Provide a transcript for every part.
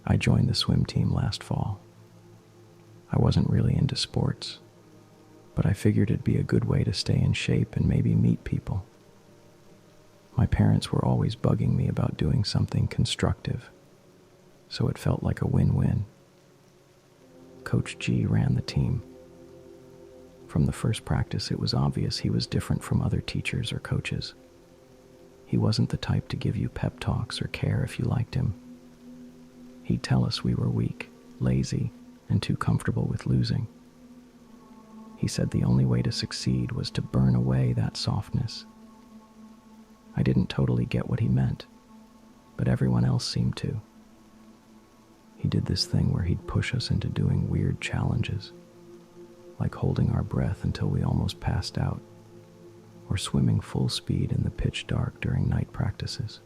I joined the swim team last fall. I wasn't really into sports, but I figured it'd be a good way to stay in shape and maybe meet people. My parents were always bugging me about doing something constructive, so it felt like a win-win. Coach G ran the team. From the first practice, it was obvious he was different from other teachers or coaches. He wasn't the type to give you pep talks or care if you liked him. He'd tell us we were weak, lazy, and too comfortable with losing. He said the only way to succeed was to burn away that softness. I didn't totally get what he meant, but everyone else seemed to. He did this thing where he'd push us into doing weird challenges, like holding our breath until we almost passed out, or swimming full speed in the pitch dark during night practices.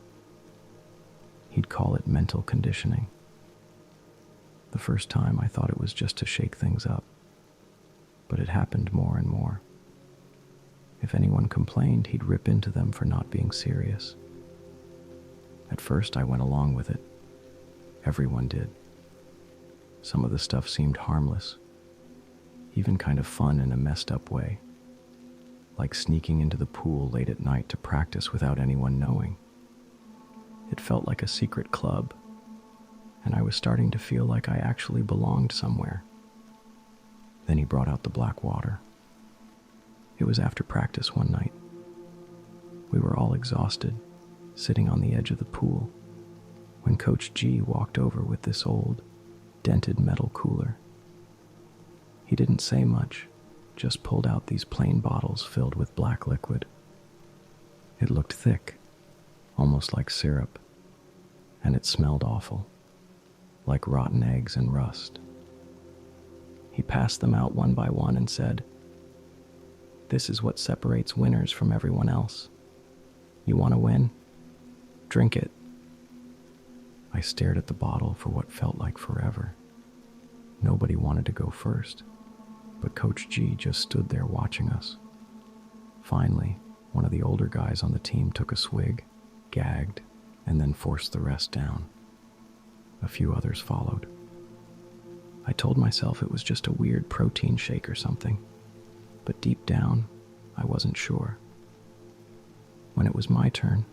He'd call it mental conditioning. The first time I thought it was just to shake things up, but it happened more and more. If anyone complained, he'd rip into them for not being serious. At first, I went along with it. Everyone did. Some of the stuff seemed harmless, even kind of fun in a messed up way, like sneaking into the pool late at night to practice without anyone knowing. It felt like a secret club, and I was starting to feel like I actually belonged somewhere. Then he brought out the black water. It was after practice one night. We were all exhausted, sitting on the edge of the pool, when Coach G walked over with this old, dented metal cooler. He didn't say much, just pulled out these plain bottles filled with black liquid. It looked thick, almost like syrup, and it smelled awful, like rotten eggs and rust. He passed them out one by one and said, "This is what separates winners from everyone else. You want to win? Drink it." I stared at the bottle for what felt like forever. Nobody wanted to go first, but Coach G just stood there watching us. Finally, one of the older guys on the team took a swig, gagged, and then forced the rest down. A few others followed. I told myself it was just a weird protein shake or something, but deep down, I wasn't sure. When it was my turn,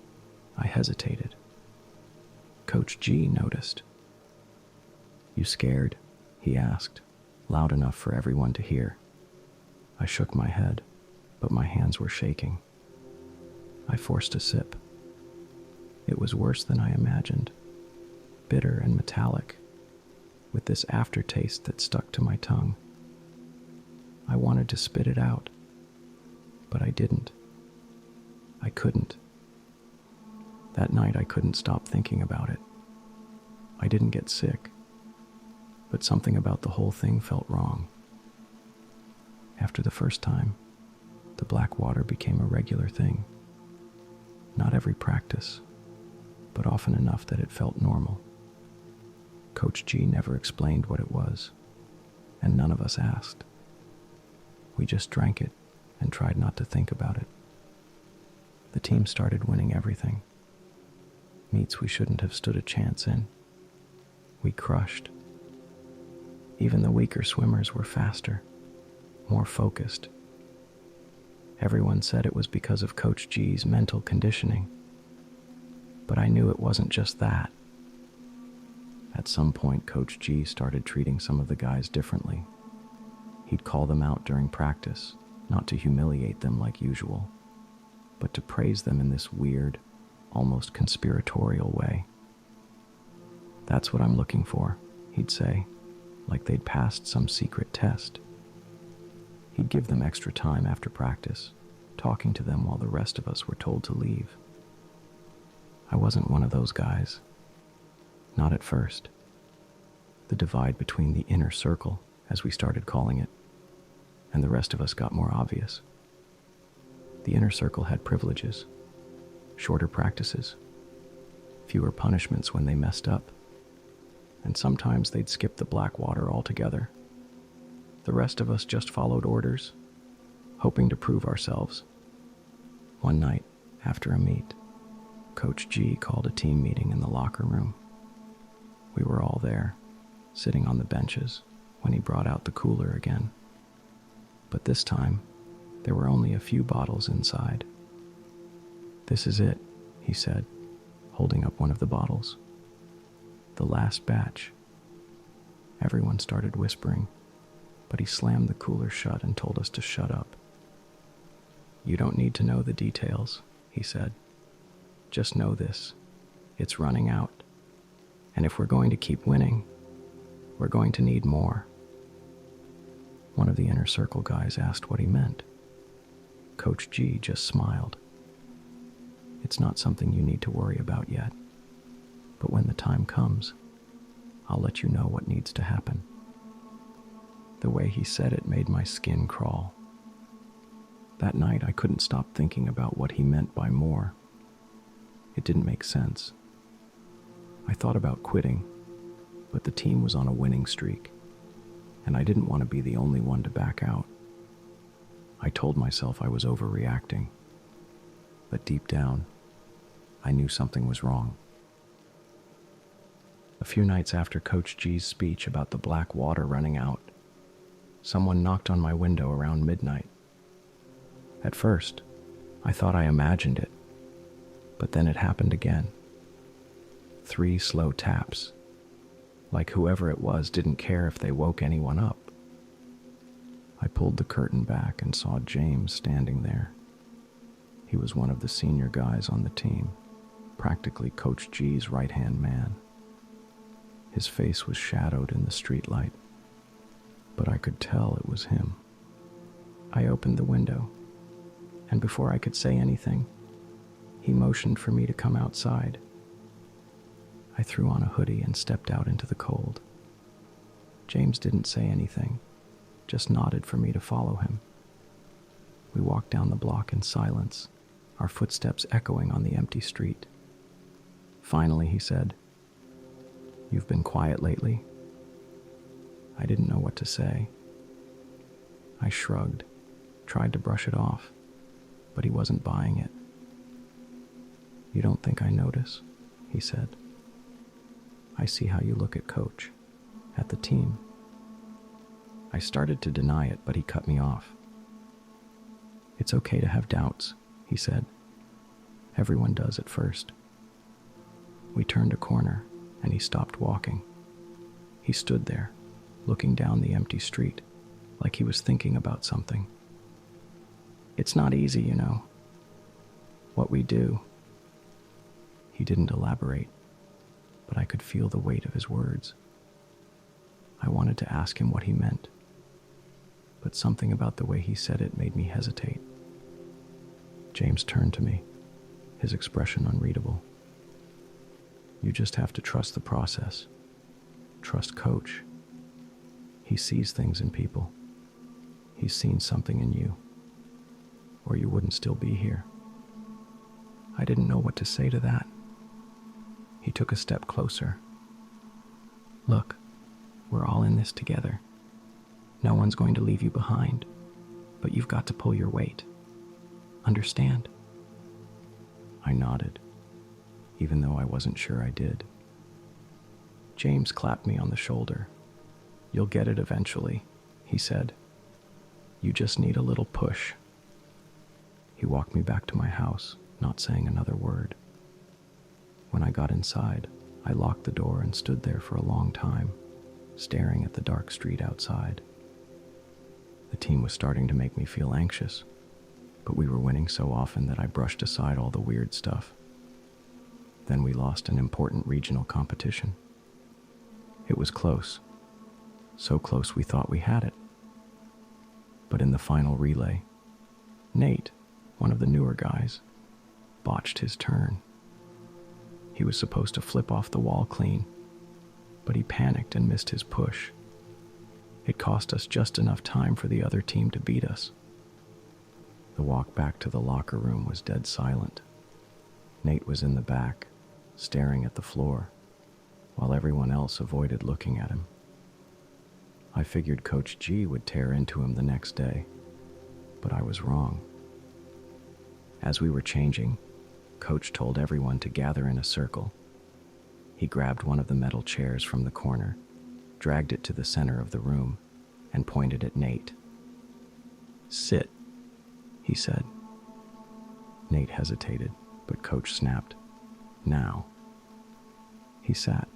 I hesitated. Coach G noticed. "You scared?" he asked, loud enough for everyone to hear. I shook my head, but my hands were shaking. I forced a sip. It was worse than I imagined, bitter and metallic, with this aftertaste that stuck to my tongue. I wanted to spit it out, but I didn't. I couldn't. That night I couldn't stop thinking about it. I didn't get sick, but something about the whole thing felt wrong. After the first time, the black water became a regular thing. Not every practice, but often enough that it felt normal. Coach G never explained what it was, and none of us asked. We just drank it and tried not to think about it. The team started winning everything. Meets we shouldn't have stood a chance in. We crushed. Even the weaker swimmers were faster, more focused. Everyone said it was because of Coach G's mental conditioning, but I knew it wasn't just that. At some point, Coach G started treating some of the guys differently. He'd call them out during practice, not to humiliate them like usual, but to praise them in this weird, almost conspiratorial way. "That's what I'm looking for," he'd say, like they'd passed some secret test. He'd give them extra time after practice, talking to them while the rest of us were told to leave. I wasn't one of those guys. Not at first. The divide between the inner circle, as we started calling it, and the rest of us got more obvious. The inner circle had privileges, shorter practices, fewer punishments when they messed up, and sometimes they'd skip the black water altogether. The rest of us just followed orders, hoping to prove ourselves. One night, after a meet, Coach G called a team meeting in the locker room. We were all there, sitting on the benches, when he brought out the cooler again. But this time, there were only a few bottles inside. "This is it," he said, holding up one of the bottles. "The last batch." Everyone started whispering, but he slammed the cooler shut and told us to shut up. "You don't need to know the details," he said. "Just know this. It's running out. And if we're going to keep winning, we're going to need more." One of the inner circle guys asked what he meant. Coach G just smiled. "It's not something you need to worry about yet. But when the time comes, I'll let you know what needs to happen." The way he said it made my skin crawl. That night, I couldn't stop thinking about what he meant by more. It didn't make sense. I thought about quitting, but the team was on a winning streak, and I didn't want to be the only one to back out. I told myself I was overreacting, but deep down, I knew something was wrong. A few nights after Coach G's speech about the black water running out, someone knocked on my window around midnight. At first, I thought I imagined it, but then it happened again. 3 slow taps, like whoever it was didn't care if they woke anyone up. I pulled the curtain back and saw James standing there. He was one of the senior guys on the team, practically Coach G's right-hand man. His face was shadowed in the streetlight, but I could tell it was him. I opened the window, and before I could say anything, he motioned for me to come outside. I threw on a hoodie and stepped out into the cold. James didn't say anything, just nodded for me to follow him. We walked down the block in silence, our footsteps echoing on the empty street. Finally, he said, "You've been quiet lately?" I didn't know what to say. I shrugged, tried to brush it off, but he wasn't buying it. "You don't think I notice?" he said. "I see how you look at Coach, at the team." I started to deny it, but he cut me off. "It's okay to have doubts," he said. "Everyone does at first." We turned a corner, and he stopped walking. He stood there, looking down the empty street, like he was thinking about something. "It's not easy, you know, what we do." He didn't elaborate, but I could feel the weight of his words. I wanted to ask him what he meant, but something about the way he said it made me hesitate. James turned to me, his expression unreadable. "You just have to trust the process. Trust Coach. He sees things in people. He's seen something in you, or you wouldn't still be here." I didn't know what to say to that. He took a step closer. "Look, we're all in this together. No one's going to leave you behind, but you've got to pull your weight. Understand?" I nodded, even though I wasn't sure I did. James clapped me on the shoulder. "You'll get it eventually," he said. "You just need a little push." He walked me back to my house, not saying another word. When I got inside, I locked the door and stood there for a long time, staring at the dark street outside. The team was starting to make me feel anxious, but we were winning so often that I brushed aside all the weird stuff. Then we lost an important regional competition. It was close, so close we thought we had it. But in the final relay, Nate, one of the newer guys, botched his turn. He was supposed to flip off the wall clean, but he panicked and missed his push. It cost us just enough time for the other team to beat us. The walk back to the locker room was dead silent. Nate was in the back, staring at the floor, while everyone else avoided looking at him. I figured Coach G would tear into him the next day, but I was wrong. As we were changing, Coach told everyone to gather in a circle. He grabbed one of the metal chairs from the corner, dragged it to the center of the room, and pointed at Nate. "Sit," he said. Nate hesitated, but Coach snapped, "Now." He sat.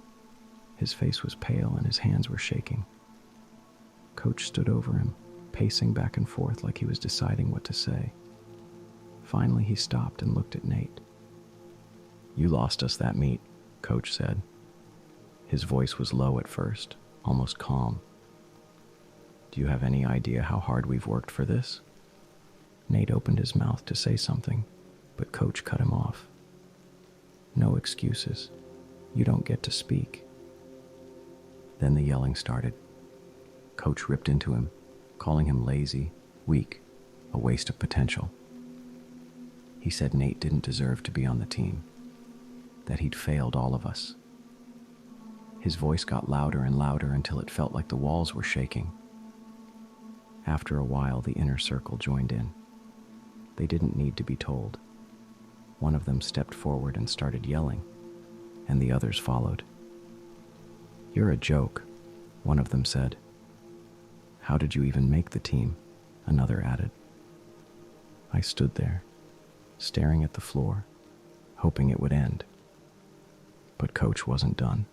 His face was pale and his hands were shaking. Coach stood over him, pacing back and forth like he was deciding what to say. Finally, he stopped and looked at Nate. "You lost us that meet," Coach said. His voice was low at first, almost calm. "Do you have any idea how hard we've worked for this?" Nate opened his mouth to say something, but Coach cut him off. "No excuses. You don't get to speak." Then the yelling started. Coach ripped into him, calling him lazy, weak, a waste of potential. He said Nate didn't deserve to be on the team, that he'd failed all of us. His voice got louder and louder until it felt like the walls were shaking. After a while, the inner circle joined in. They didn't need to be told. One of them stepped forward and started yelling, and the others followed. "You're a joke," one of them said. "How did you even make the team?" another added. I stood there, staring at the floor, hoping it would end. But Coach wasn't done.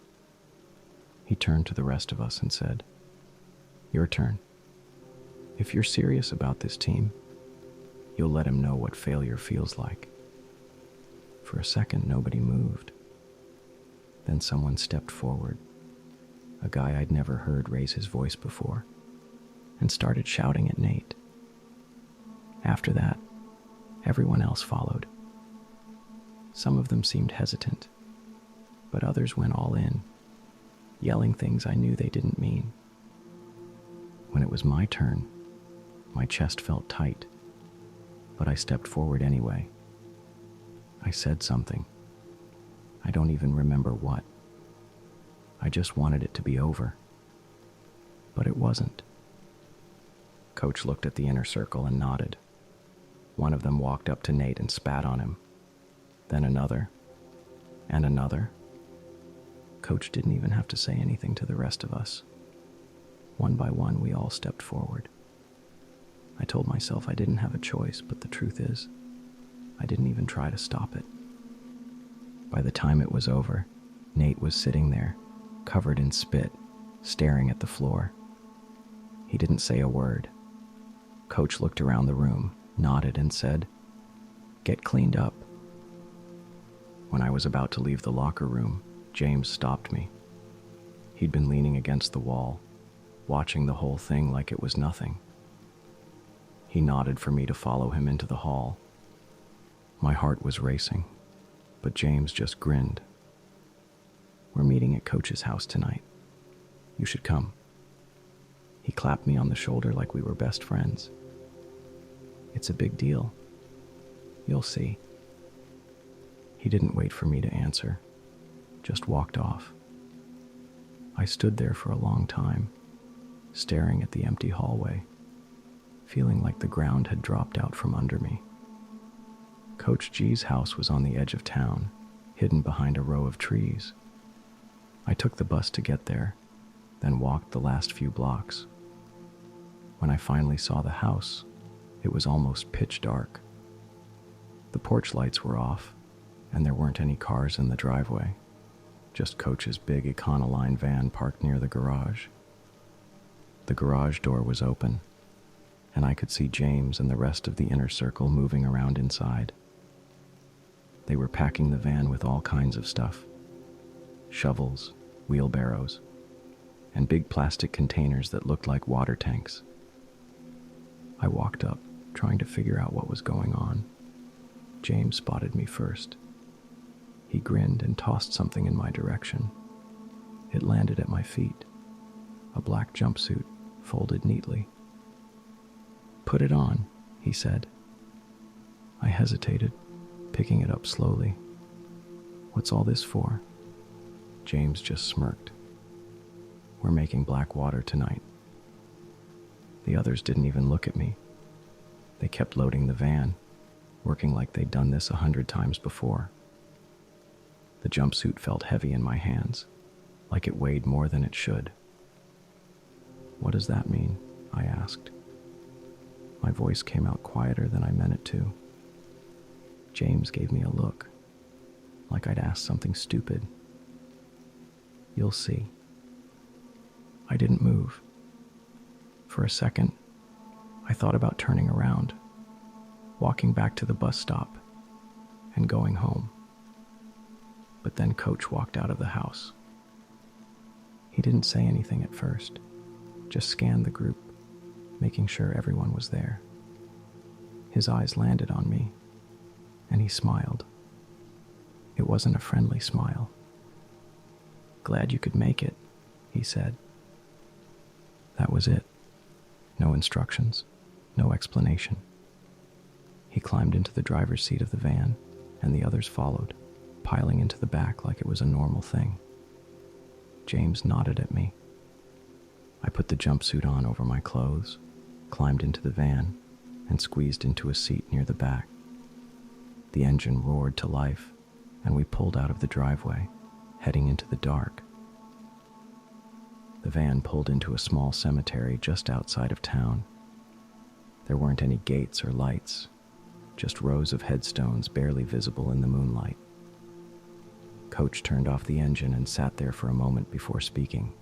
He turned to the rest of us and said, "Your turn. If you're serious about this team, you'll let him know what failure feels like." For a second, nobody moved. Then someone stepped forward, a guy I'd never heard raise his voice before, and started shouting at Nate. After that, everyone else followed. Some of them seemed hesitant, but others went all in, yelling things I knew they didn't mean. When it was my turn, my chest felt tight, but I stepped forward anyway. I said something. I don't even remember what. I just wanted it to be over. But it wasn't. Coach looked at the inner circle and nodded. One of them walked up to Nate and spat on him. Then another, and another. Coach didn't even have to say anything to the rest of us. One by one, we all stepped forward. I told myself I didn't have a choice, but the truth is, I didn't even try to stop it. By the time it was over, Nate was sitting there, covered in spit, staring at the floor. He didn't say a word. Coach looked around the room, nodded, and said, "Get cleaned up." When I was about to leave the locker room, James stopped me. He'd been leaning against the wall, watching the whole thing like it was nothing. He nodded for me to follow him into the hall. My heart was racing, but James just grinned. "We're meeting at Coach's house tonight. You should come." He clapped me on the shoulder like we were best friends. "It's a big deal. You'll see." He didn't wait for me to answer, just walked off. I stood there for a long time, staring at the empty hallway, feeling like the ground had dropped out from under me. Coach G's house was on the edge of town, hidden behind a row of trees. I took the bus to get there, then walked the last few blocks. When I finally saw the house, it was almost pitch dark. The porch lights were off, and there weren't any cars in the driveway, just Coach's big Econoline van parked near the garage. The garage door was open, and I could see James and the rest of the inner circle moving around inside. They were packing the van with all kinds of stuff: shovels, wheelbarrows, and big plastic containers that looked like water tanks. I walked up, trying to figure out what was going on. James spotted me first. He grinned and tossed something in my direction. It landed at my feet, a black jumpsuit, folded neatly. "Put it on," he said. I hesitated, picking it up slowly. "What's all this for?" James just smirked. "We're making black water tonight." The others didn't even look at me. They kept loading the van, working like they'd done this 100 times before. The jumpsuit felt heavy in my hands, like it weighed more than it should. "What does that mean?" I asked. My voice came out quieter than I meant it to. James gave me a look, like I'd asked something stupid. "You'll see." I didn't move. For a second, I thought about turning around, walking back to the bus stop, and going home. But then Coach walked out of the house. He didn't say anything at first, just scanned the group, making sure everyone was there. His eyes landed on me, and he smiled. It wasn't a friendly smile. "Glad you could make it," he said. That was it. No instructions, no explanation. He climbed into the driver's seat of the van, and the others followed, piling into the back like it was a normal thing. James nodded at me. I put the jumpsuit on over my clothes, climbed into the van, and squeezed into a seat near the back. The engine roared to life, and we pulled out of the driveway, heading into the dark. The van pulled into a small cemetery just outside of town. There weren't any gates or lights, just rows of headstones barely visible in the moonlight. Coach turned off the engine and sat there for a moment before speaking.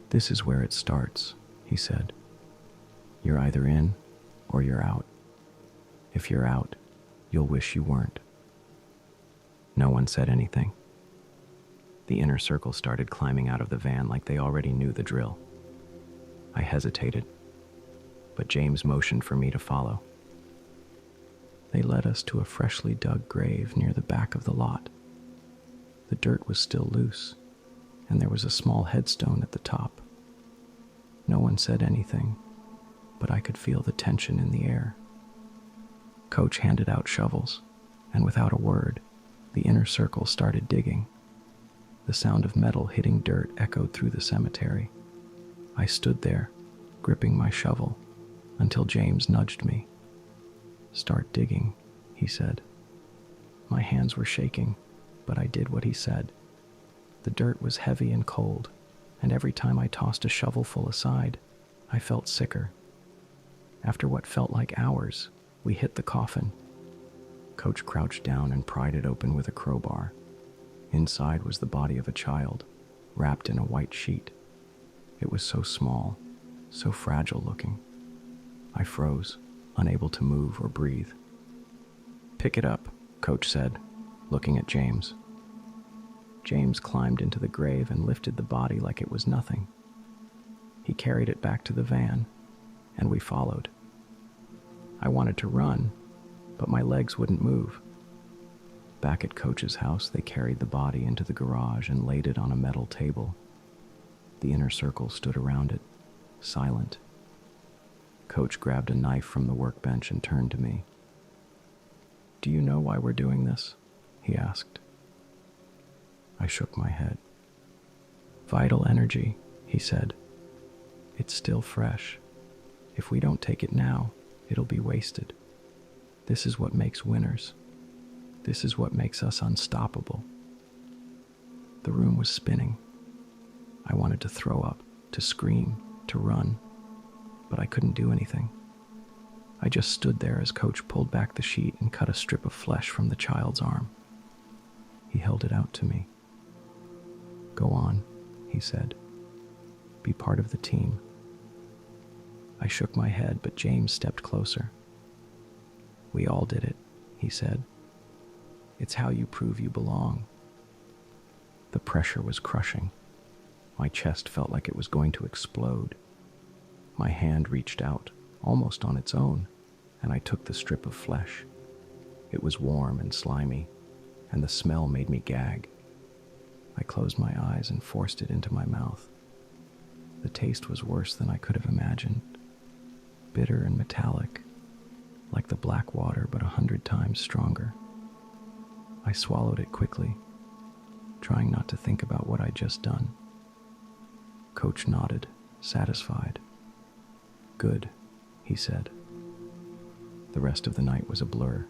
"This is where it starts," he said. "You're either in or you're out. If you're out, you'll wish you weren't." No one said anything. The inner circle started climbing out of the van like they already knew the drill. I hesitated, but James motioned for me to follow. They led us to a freshly dug grave near the back of the lot. The dirt was still loose, and there was a small headstone at the top. No one said anything, but I could feel the tension in the air. Coach handed out shovels, and without a word, the inner circle started digging. The sound of metal hitting dirt echoed through the cemetery. I stood there, gripping my shovel, until James nudged me. "Start digging," he said. My hands were shaking, but I did what he said. The dirt was heavy and cold, and every time I tossed a shovelful aside, I felt sicker. After what felt like hours, we hit the coffin. Coach crouched down and pried it open with a crowbar. Inside was the body of a child, wrapped in a white sheet. It was so small, so fragile looking. I froze, unable to move or breathe. "Pick it up," Coach said, looking at James. James climbed into the grave and lifted the body like it was nothing. He carried it back to the van, and we followed. I wanted to run, but my legs wouldn't move. Back at Coach's house, they carried the body into the garage and laid it on a metal table. The inner circle stood around it, silent. Coach grabbed a knife from the workbench and turned to me. "Do you know why we're doing this?" he asked. I shook my head. "Vital energy," he said. "It's still fresh. If we don't take it now, it'll be wasted. This is what makes winners. This is what makes us unstoppable." The room was spinning. I wanted to throw up, to scream, to run, but I couldn't do anything. I just stood there as Coach pulled back the sheet and cut a strip of flesh from the child's arm. He held it out to me. "Go on," he said. "Be part of the team." I shook my head, but James stepped closer. "We all did it," he said. "It's how you prove you belong." The pressure was crushing. My chest felt like it was going to explode. My hand reached out, almost on its own, and I took the strip of flesh. It was warm and slimy, and the smell made me gag. I closed my eyes and forced it into my mouth. The taste was worse than I could have imagined. Bitter and metallic, like the black water but 100 times stronger. I swallowed it quickly, trying not to think about what I'd just done. Coach nodded, satisfied. "Good," he said. The rest of the night was a blur.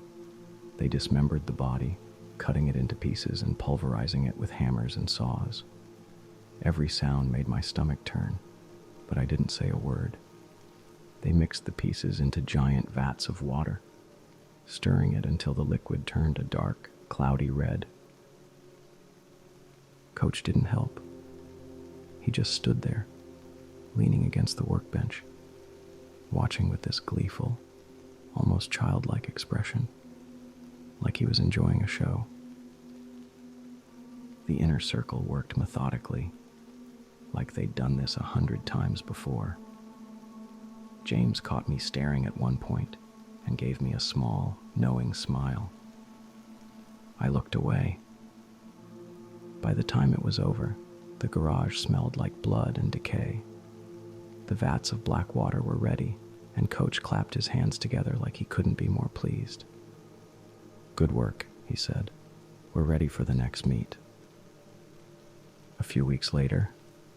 They dismembered the body, cutting it into pieces and pulverizing it with hammers and saws. Every sound made my stomach turn, but I didn't say a word. They mixed the pieces into giant vats of water, stirring it until the liquid turned a dark, cloudy red. Coach didn't help. He just stood there, leaning against the workbench, watching with this gleeful, almost childlike expression, like he was enjoying a show. The inner circle worked methodically, like they'd done this 100 times before. James caught me staring at one point and gave me a small, knowing smile. I looked away. By the time it was over, the garage smelled like blood and decay. The vats of black water were ready, and Coach clapped his hands together like he couldn't be more pleased. "Good work," he said. "We're ready for the next meet." A few weeks later,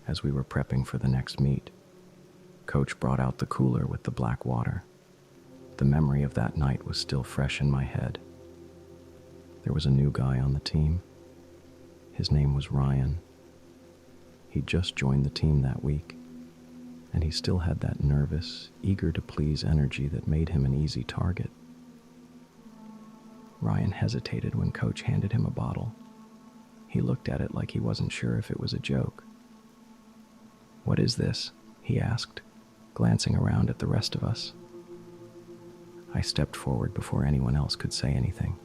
as we were prepping for the next meet, Coach brought out the cooler with the black water. The memory of that night was still fresh in my head. There was a new guy on the team. His name was Ryan. He'd just joined the team that week, and he still had that nervous, eager-to-please energy that made him an easy target. Ryan hesitated when Coach handed him a bottle. He looked at it like he wasn't sure if it was a joke. "What is this?" he asked, glancing around at the rest of us. I stepped forward before anyone else could say anything.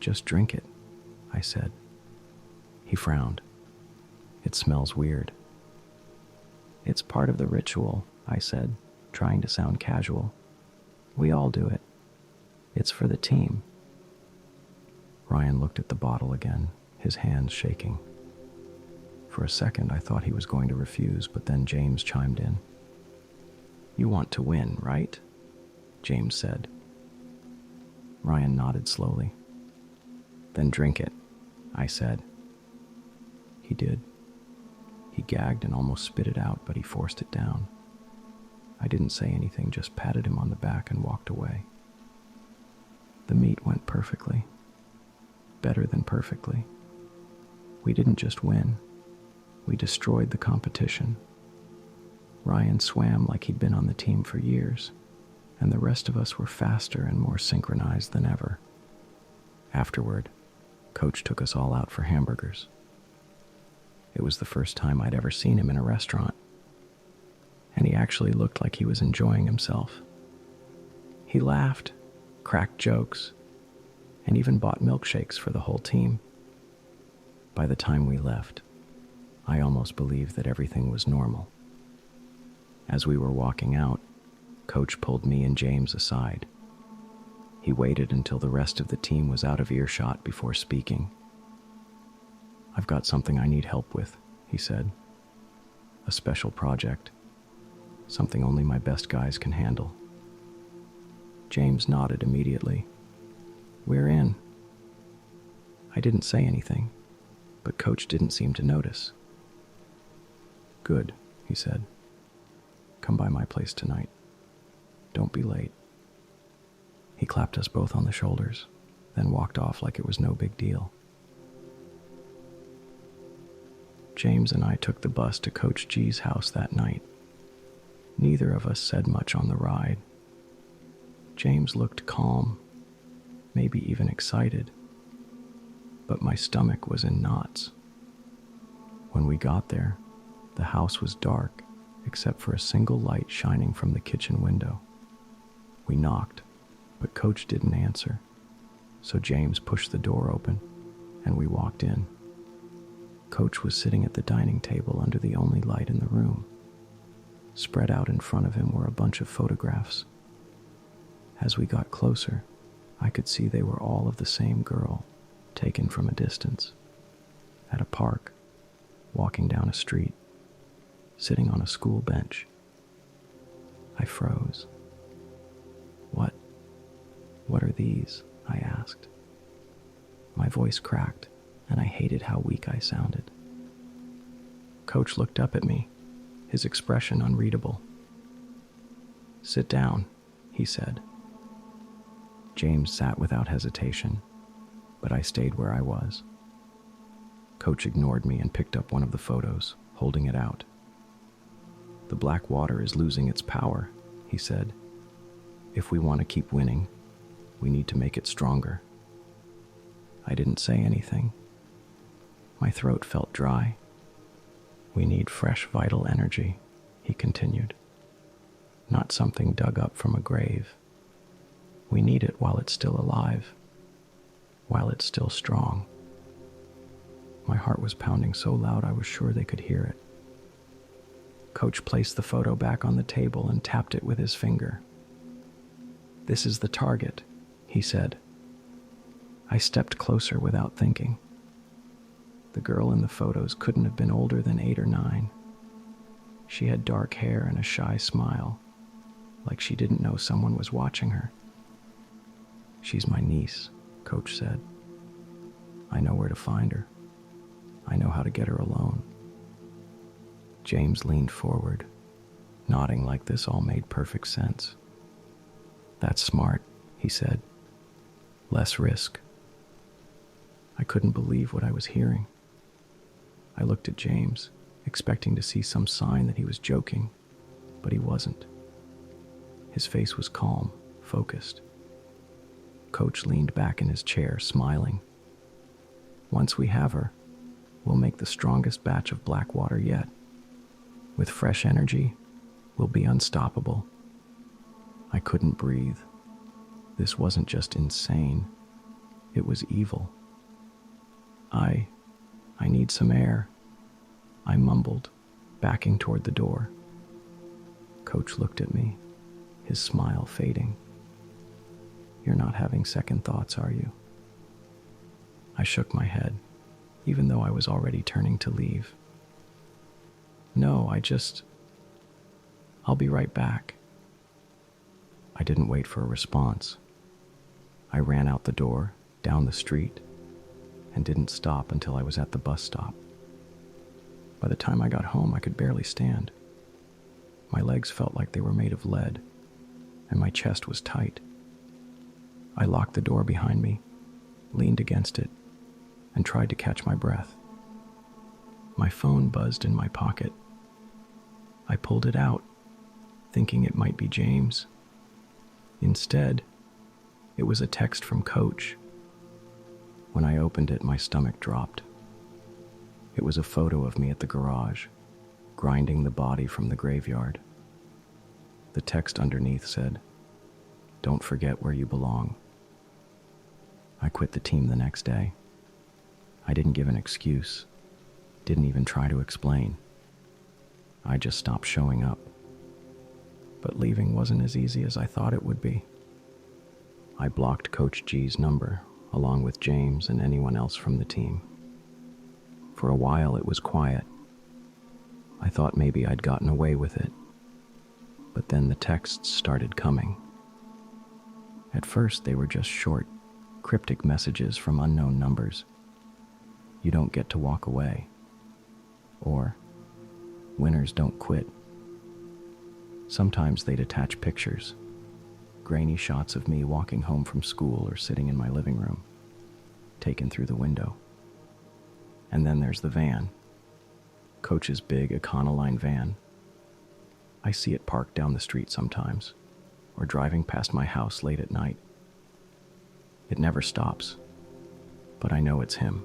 "Just drink it," I said. He frowned. "It smells weird." "It's part of the ritual," I said, trying to sound casual. "We all do it. It's for the team." Ryan looked at the bottle again, his hands shaking. For a second, I thought he was going to refuse, but then James chimed in. "You want to win, right?" James said. Ryan nodded slowly. "Then drink it," I said. He did. He gagged and almost spit it out, but he forced it down. I didn't say anything, just patted him on the back and walked away. The meet went perfectly. Better than perfectly. We didn't just win. We destroyed the competition. Ryan swam like he'd been on the team for years, and the rest of us were faster and more synchronized than ever. Afterward, Coach took us all out for hamburgers. It was the first time I'd ever seen him in a restaurant, and he actually looked like he was enjoying himself. He laughed, cracked jokes, and even bought milkshakes for the whole team. By the time we left, I almost believed that everything was normal. As we were walking out, Coach pulled me and James aside. He waited until the rest of the team was out of earshot before speaking. "I've got something I need help with," he said. "A special project. Something only my best guys can handle." James nodded immediately. "We're in." I didn't say anything, but Coach didn't seem to notice. "Good," he said. "Come by my place tonight. Don't be late." He clapped us both on the shoulders, then walked off like it was no big deal. James and I took the bus to Coach G's house that night. Neither of us said much on the ride. James looked calm, maybe even excited, but my stomach was in knots. When we got there, the house was dark except for a single light shining from the kitchen window. We knocked, but Coach didn't answer, so James pushed the door open, and we walked in. Coach was sitting at the dining table under the only light in the room. Spread out in front of him were a bunch of photographs. As we got closer, I could see they were all of the same girl, taken from a distance, at a park, walking down a street, sitting on a school bench. I froze. What are these?" I asked. My voice cracked, and I hated how weak I sounded. Coach looked up at me, his expression unreadable. "Sit down," he said. James sat without hesitation. but I stayed where I was. Coach ignored me and picked up one of the photos, holding it out. "The black water is losing its power," he said. "If we want to keep winning, we need to make it stronger." I didn't say anything. My throat felt dry. "We need fresh, vital energy," he continued. "Not something dug up from a grave. We need it while it's still alive, while it's still strong." My heart was pounding so loud I was sure they could hear it. Coach placed the photo back on the table and tapped it with his finger. "This is the target," he said. I stepped closer without thinking. The girl in the photos couldn't have been older than 8 or 9. She had dark hair and a shy smile, like she didn't know someone was watching her. "She's my niece," Coach said. "I know where to find her. I know how to get her alone." James leaned forward, nodding like this all made perfect sense. "That's smart," he said. "Less risk." I couldn't believe what I was hearing. I looked at James, expecting to see some sign that he was joking, but he wasn't. His face was calm, focused. Coach leaned back in his chair, smiling. "Once we have her, we'll make the strongest batch of black water yet. With fresh energy, we'll be unstoppable." I couldn't breathe. This wasn't just insane. It was evil. I need some air," I mumbled, backing toward the door. Coach looked at me, his smile fading. "You're not having second thoughts, are you?" I shook my head, even though I was already turning to leave. "No, I'll be right back." I didn't wait for a response. I ran out the door, down the street, and didn't stop until I was at the bus stop. By the time I got home, I could barely stand. My legs felt like they were made of lead, and my chest was tight. I locked the door behind me, leaned against it, and tried to catch my breath. My phone buzzed in my pocket. I pulled it out, thinking it might be James. Instead, it was a text from Coach. When I opened it, my stomach dropped. It was a photo of me at the garage, grinding the body from the graveyard. The text underneath said, "Don't forget where you belong." I quit the team the next day. I didn't give an excuse, didn't even try to explain. I just stopped showing up. But leaving wasn't as easy as I thought it would be. I blocked Coach G's number, along with James and anyone else from the team. For a while it was quiet. I thought maybe I'd gotten away with it. But then the texts started coming. At first they were just short, cryptic messages from unknown numbers. "You don't get to walk away." Or, "Winners don't quit." Sometimes they'd attach pictures, grainy shots of me walking home from school or sitting in my living room, taken through the window. And then there's the van. Coach's big Econoline van. I see it parked down the street sometimes, or driving past my house late at night. It never stops, but I know it's him.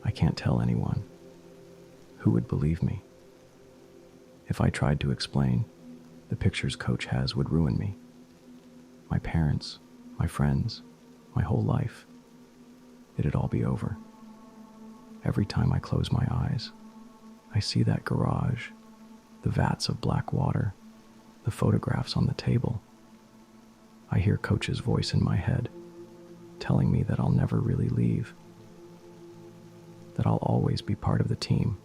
I can't tell anyone. Who would believe me? If I tried to explain, the pictures Coach has would ruin me. My parents, my friends, my whole life. It'd all be over. Every time I close my eyes, I see that garage, the vats of black water, the photographs on the table. I hear Coach's voice in my head, telling me that I'll never really leave, that I'll always be part of the team.